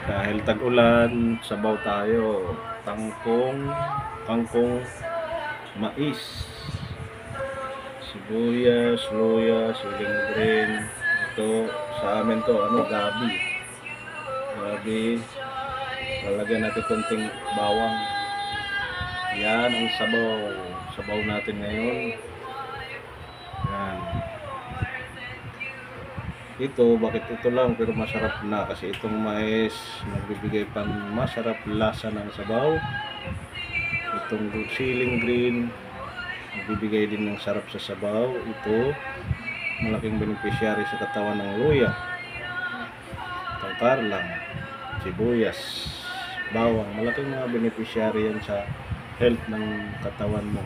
Dahil tag-ulan, sabaw tayo. Kangkong, mais, sibuyas, luya, siling green. Ito sa amin to, gabi. Lalagyan natin konting bawang. Yan ang sabaw natin ngayon. Yan. Ito, bakit ito lang pero masarap na kasi itong mais nagbibigay pang masarap lasa ng sabaw. Itong siling green nagbibigay din ng sarap sa sabaw. Ito malaking beneficiary sa katawan ng luya, tangkarlang, sibuyas, bawang. Malaking mga beneficiary yan sa health ng katawan mo.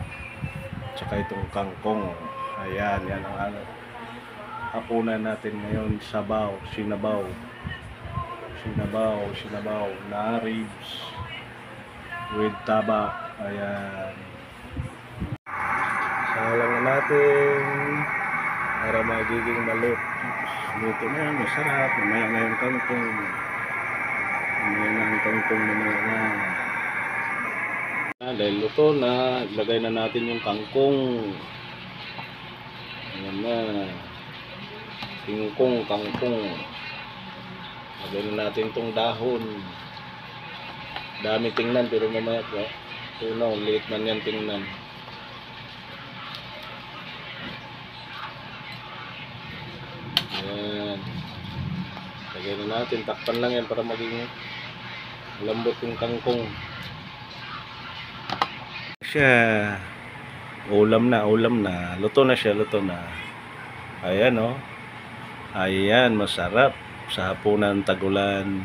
Tsaka itong kangkong. Ayan, yan ang hapunan natin ngayon. Sinabaw na ribs with taba. Ayan, salang na natin para magiging luto na yan, masarap. Mamaya na yung kangkong, dahil luto na, ilagay na natin yung kangkong. Ayan na, kangkong. Lagay na natin itong dahon. Dami tingnan pero mamaya po, liit man yan tingnan. Ayan, lagay na natin, takpan lang yan para maging lambot yung kangkong siya. Ulam na, luto na siya. Ayan, ayan, masarap sa hapunan tag-ulan.